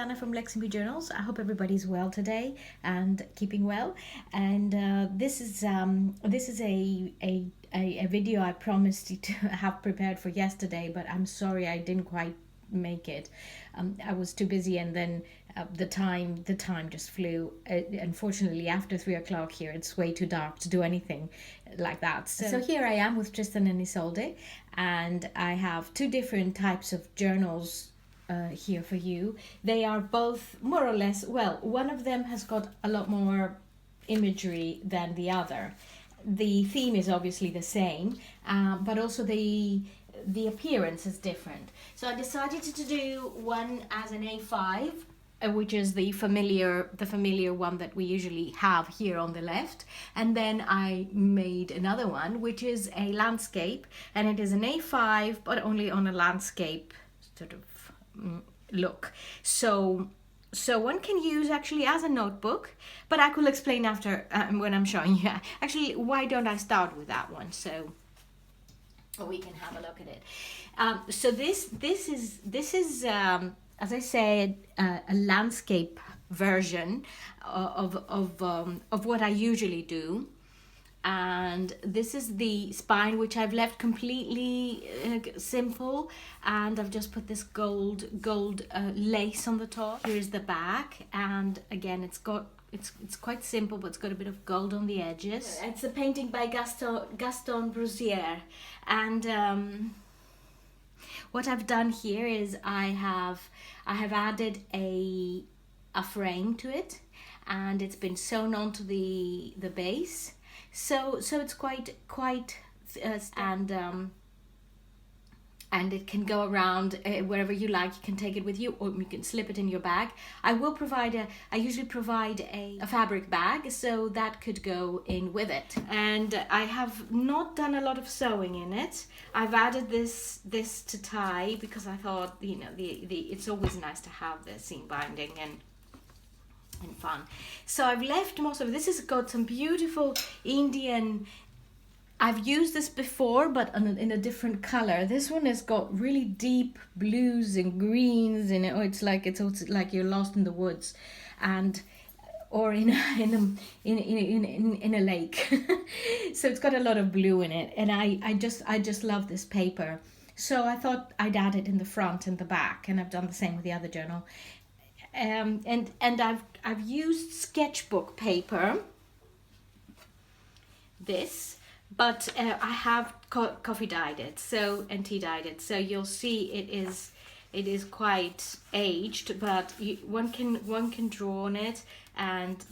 Anna from LeximbueJournals. I hope everybody's well today and keeping well. And this is a video I promised to have prepared for yesterday, but I'm sorry I didn't quite make it. I was too busy, and then the time just flew. Unfortunately, after 3 o'clock here, it's way too dark to do anything like that. So here I am with Tristan and Isolde, and I have two different types of journals here for you. They are both more or less, well, one of them has got a lot more imagery than the other. The theme is obviously the same, but also the appearance is different. So I decided to do one as an A5, which is the familiar one that we usually have here on the left, and then I made another one which is a landscape, and it is an A5 but only on a landscape sort of look. So one can use actually as a notebook, but I could explain after when I'm showing you. Actually, why don't I start with that one so we can have a look at it. So this is as I said, a landscape version of what I usually do. And this is the spine, which I've left completely simple, and I've just put this gold lace on the top. Here's the back, and again it's quite simple, but it's got a bit of gold on the edges. It's a painting by Gaston Brosier, and what I've done here is I have added a frame to it, and it's been sewn onto the base. So it's quite and it can go around wherever you like. You can take it with you, or you can slip it in your bag. I usually provide a fabric bag, so that could go in with it. And I have not done a lot of sewing in it. I've added this to tie because I thought, you know, it's always nice to have the seam binding and fun. So I've left most of it. This has got some beautiful Indian. I've used this before, but in a different color. This one has got really deep blues and greens in it. It's like you're lost in the woods, or in a lake. So it's got a lot of blue in it, and I just love this paper. So I thought I'd add it in the front and the back, and I've done the same with the other journal. And I've used sketchbook paper. This. But I have coffee dyed it, and tea dyed it, so you'll see it is quite aged, but one can draw on it, and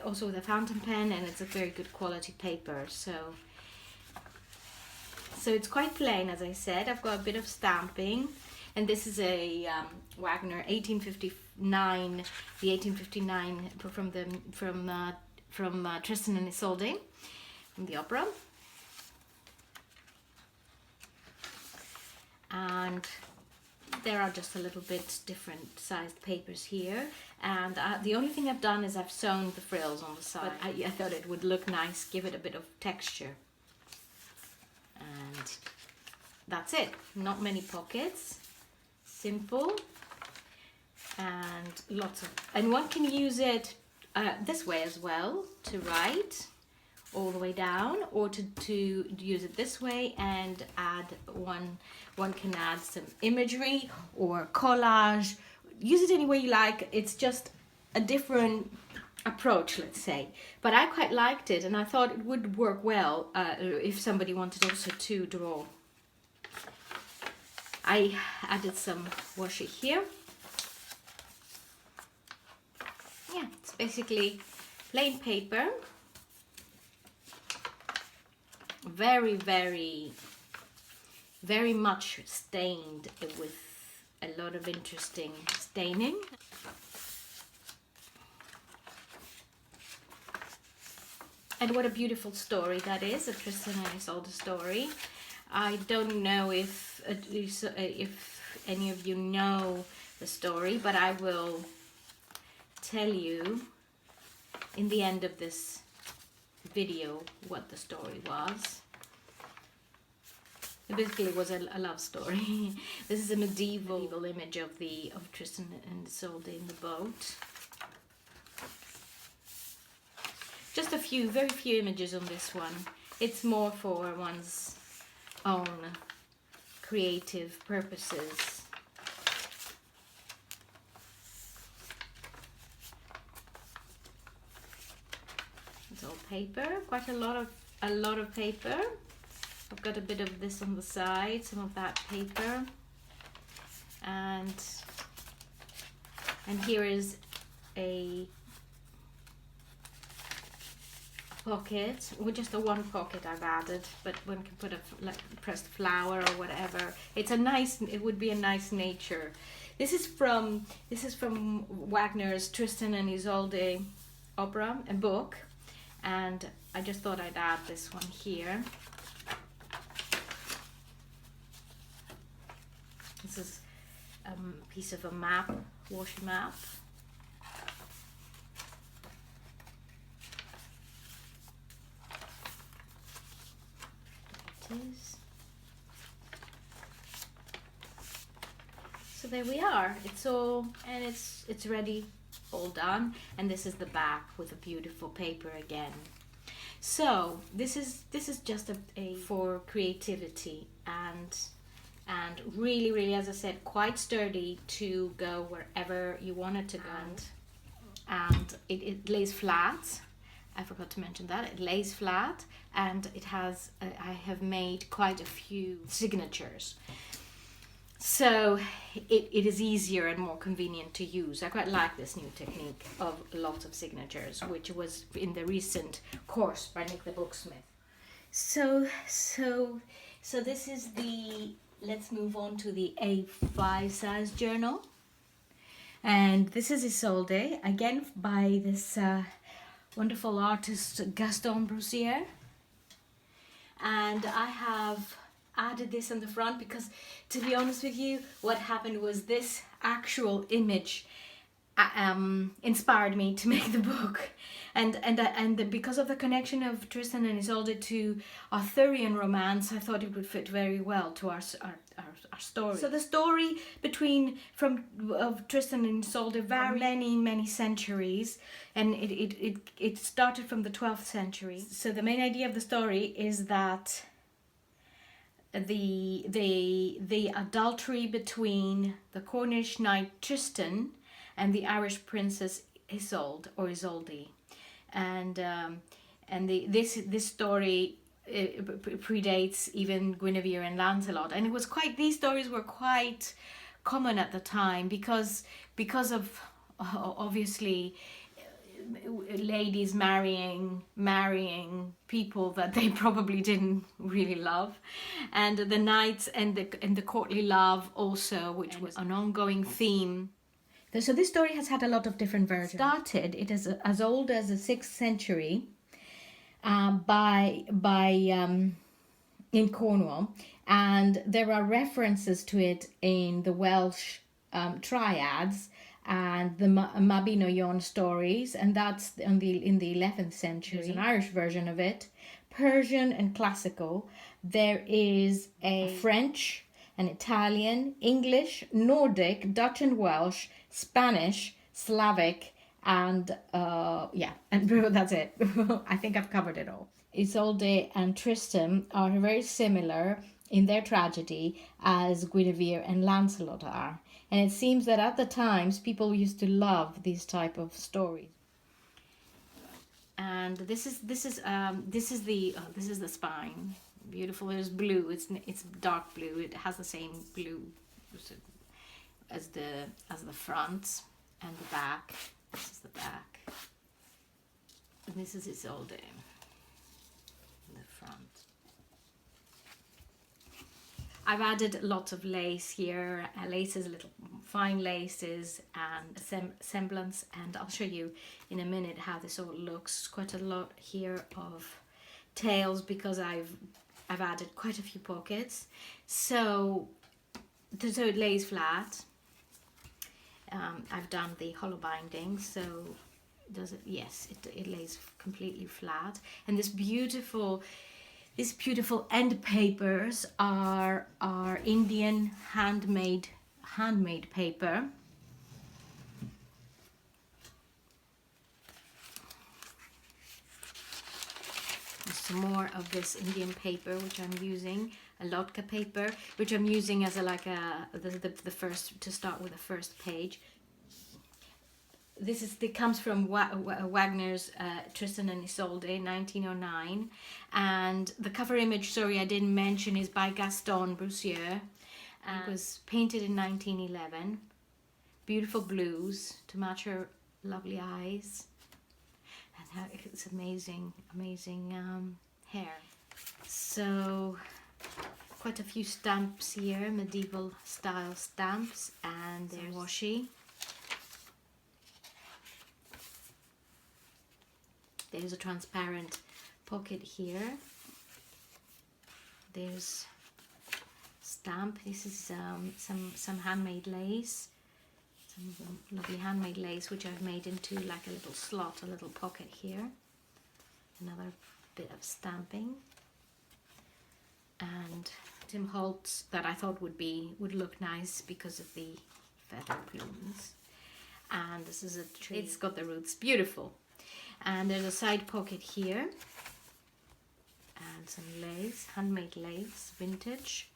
also with a fountain pen, and it's a very good quality paper. So it's quite plain, as I said. I've got a bit of stamping, and this is a Wagner 1859, the 1859 from Tristan and Isolde. The opera, and there are just a little bit different sized papers here, and the only thing I've done is I've sewn the frills on the side. I thought it would look nice, give it a bit of texture, and that's it. Not many pockets, simple, and and one can use it this way as well, to write all the way down, or to use it this way and add one can add some imagery or collage. Use it any way you like. It's just a different approach, let's say, but I quite liked it, and I thought it would work well if somebody wanted also to draw. I added some washi here. Yeah, it's basically plain paper, very, very, very much stained with a lot of interesting staining. And what a beautiful story that is, a Tristan and Isolde story. I don't know if any of you know the story, but I will tell you in the end of this video what the story was. Basically, it was a love story. This is a medieval image of Tristan and Isolde in the boat. Just a few, very few images on this one. It's more for one's own creative purposes. It's all paper, quite a lot of paper. I've got a bit of this on the side, some of that paper, and here is a pocket, or just the one pocket I've added, but one can put a pressed flower or whatever. It's a nice, it would be a nice nature. This is from Wagner's Tristan and Isolde opera, a book, and I just thought I'd add this one here. This is a piece of a map, washi map. There it is. So there we are. It's all, and it's ready, all done. And this is the back with a beautiful paper again. So this is just a for creativity and really, as I said, quite sturdy to go wherever you want it to go. And it lays flat. I forgot to mention that. It lays flat, and it has, I have made quite a few signatures. So it is easier and more convenient to use. I quite like this new technique of lots of signatures, which was in the recent course by Nick the Booksmith. So this is the, let's move on to the A5 size journal. And this is Isolde, again by this wonderful artist Gaston Broussier. And I have added this on the front because, to be honest with you, what happened was this actual image inspired me to make the book, and because of the connection of Tristan and Isolde to Arthurian romance, I thought it would fit very well to our story. So the story of Tristan and Isolde varies many centuries, and it started from the 12th century. So the main idea of the story is that the adultery between the Cornish knight Tristan and the Irish princess Isolde, and this story predates even Guinevere and Lancelot, and these stories were quite common at the time because of obviously ladies marrying people that they probably didn't really love, and the knights and the courtly love also, which was an ongoing theme. So this story has had a lot of different versions. It is as old as the 6th century in Cornwall, and there are references to it in the Welsh triads and the Mabinogion stories, and that's in the 11th century. There's an Irish version of it, Persian and classical. There is a French, an Italian, English, Nordic, Dutch and Welsh, Spanish, Slavic, and that's it. I think I've covered it all. Isolde and Tristan are very similar in their tragedy as Guinevere and Lancelot are. And it seems that at the times people used to love these type of stories. And this is the spine. Beautiful. There's blue. It's dark blue. It has the same blue as the front and the back. This is the back. And this is Isolde in the front. I've added lots of lace here, laces, little fine laces and semblance, and I'll show you in a minute how this all looks. Quite a lot here of tails because I've added quite a few pockets. So it lays flat. I've done the hollow binding, so does it? Yes, it lays completely flat, and this beautiful These beautiful end papers are Indian handmade paper. There's some more of this Indian paper which I'm using, a Lotka paper, which I'm using as the first, to start with the first page. It comes from Wagner's Tristan and Isolde, 1909, and the cover image, sorry, I didn't mention, is by Gaston Broussier, and it was painted in 1911. Beautiful blues to match her lovely eyes, and it's amazing hair. So quite a few stamps here, medieval style stamps, and there's washi. There's a transparent pocket here. There's stamp. This is some handmade lace. Some lovely handmade lace which I've made into like a little slot, a little pocket here. Another bit of stamping. And Tim Holtz that I thought would look nice because of the feather plumes. And this is a tree. It's got the roots. Beautiful. And there's a side pocket here, and some lace, handmade lace, vintage,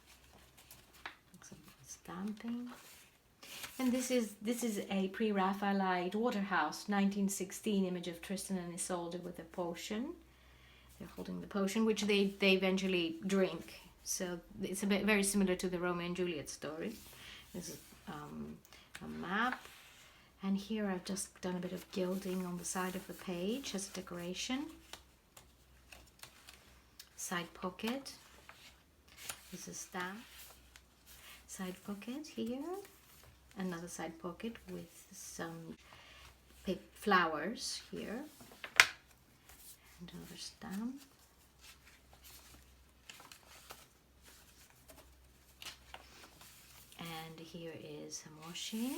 some stamping. And this is a pre-Raphaelite Waterhouse 1916 image of Tristan and Isolde with a potion. They're holding the potion, which they eventually drink. So it's a bit very similar to the Romeo and Juliet story. This is a map. And here I've just done a bit of gilding on the side of the page as a decoration. Side pocket. This is stamp. Side pocket here. Another side pocket with some flowers here. And another stamp. And here is some washi.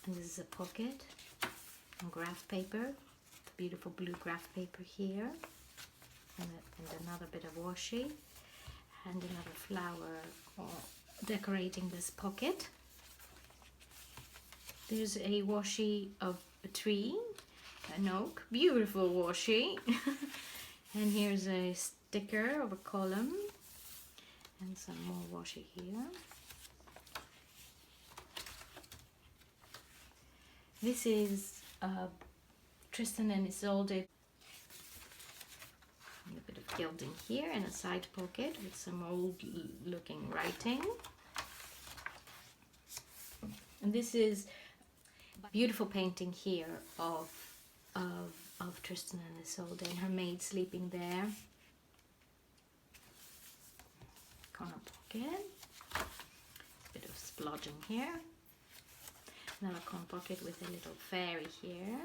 And this is a pocket on graph paper, the beautiful blue graph paper here, and another bit of washi, and another flower decorating this pocket. There's a washi of a tree, an oak, beautiful washi. And here's a sticker of a column, and some more washi here. This is Tristan and Isolde. A bit of gilding here and a side pocket with some old looking writing. And this is a beautiful painting here of Tristan and Isolde and her maid sleeping there. Corner pocket. A bit of splodging here. Another corner pocket with a little fairy here,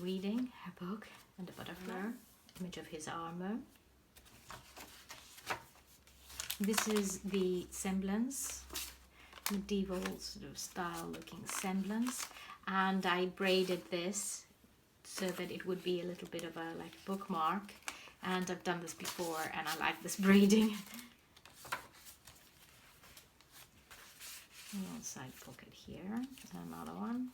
reading her book, and a butterfly, image of his armor. This is the semblance, medieval sort of style looking semblance, and I braided this so that it would be a little bit of a bookmark, and I've done this before and I like this braiding. Side pocket here, another one.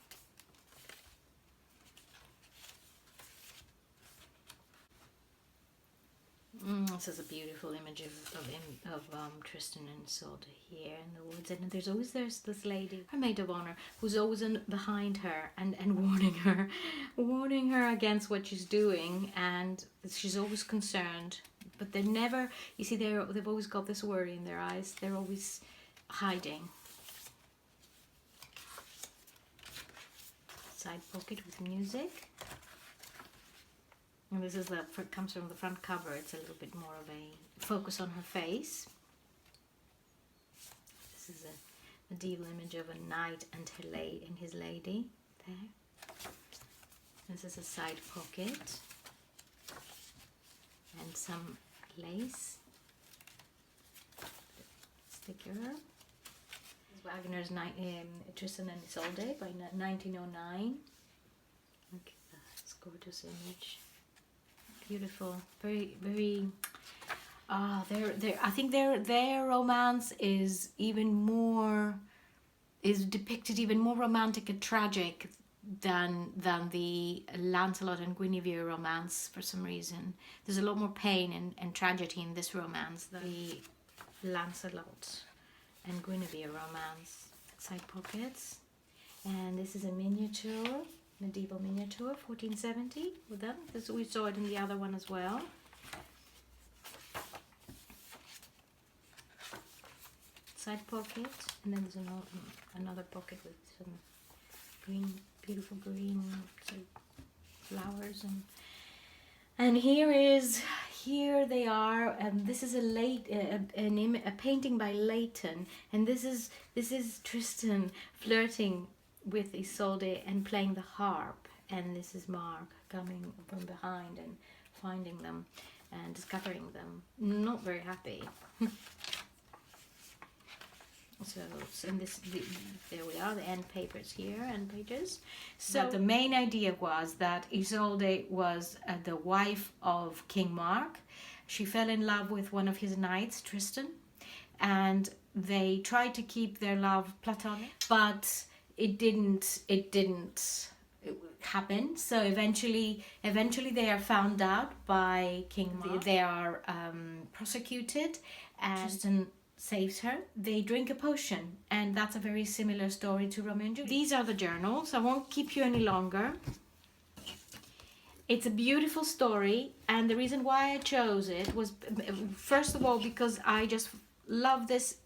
This is a beautiful image of Tristan and Isolde here in the woods, and there's this lady, her maid of honor, who's always behind her and warning her against what she's doing, and she's always concerned. But they're never, you see, they've always got this worry in their eyes. They're always hiding. Side pocket with music. And this is comes from the front cover. It's a little bit more of a focus on her face. This is a medieval image of a knight and his lady there. This is a side pocket and some lace sticker. Wagner's Tristan and Isolde by 1909. Look at that gorgeous image. Beautiful, very, very. I think their romance is depicted even more romantic and tragic than the Lancelot and Guinevere romance. For some reason, there's a lot more pain and tragedy in this romance than the Lancelot and Guinevere romance. Side pockets, and this is a miniature, medieval miniature, 1470 with them. This, we saw it in the other one as well. Side pocket, and then there's another pocket with some green, beautiful green flowers, and here they are. This is a painting by Leighton, and this is Tristan flirting with Isolde and playing the harp, and this is Mark coming from behind and finding them and discovering them. Not very happy. So and there we are, the end papers here, end pages. So the main idea was that Isolde was the wife of King Mark. She fell in love with one of his knights, Tristan, and they tried to keep their love platonic, but it didn't happen. So eventually they are found out by King Mark. They are prosecuted, and Tristan saves her. They drink a potion, and that's a very similar story to Romeo and Juliet. These are the journals. I won't keep you any longer. It's a beautiful story, and the reason why I chose it was, first of all, because I just love this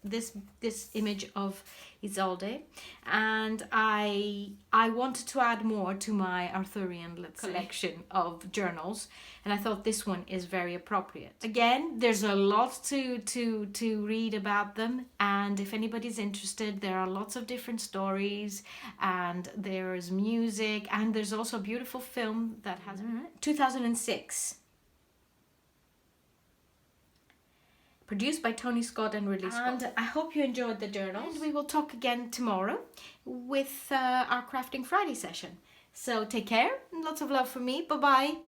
image of Isolde, and I wanted to add more to my Arthurian collection of journals, and I thought this one is very appropriate. Again, there's a lot to read about them, and if anybody's interested, there are lots of different stories, and there's music, and there's also a beautiful film that has 2006. Produced by Tony Scott and Ridley Scott. And I hope you enjoyed the journals. And we will talk again tomorrow with our Crafting Friday session. So take care, and lots of love from me. Bye-bye.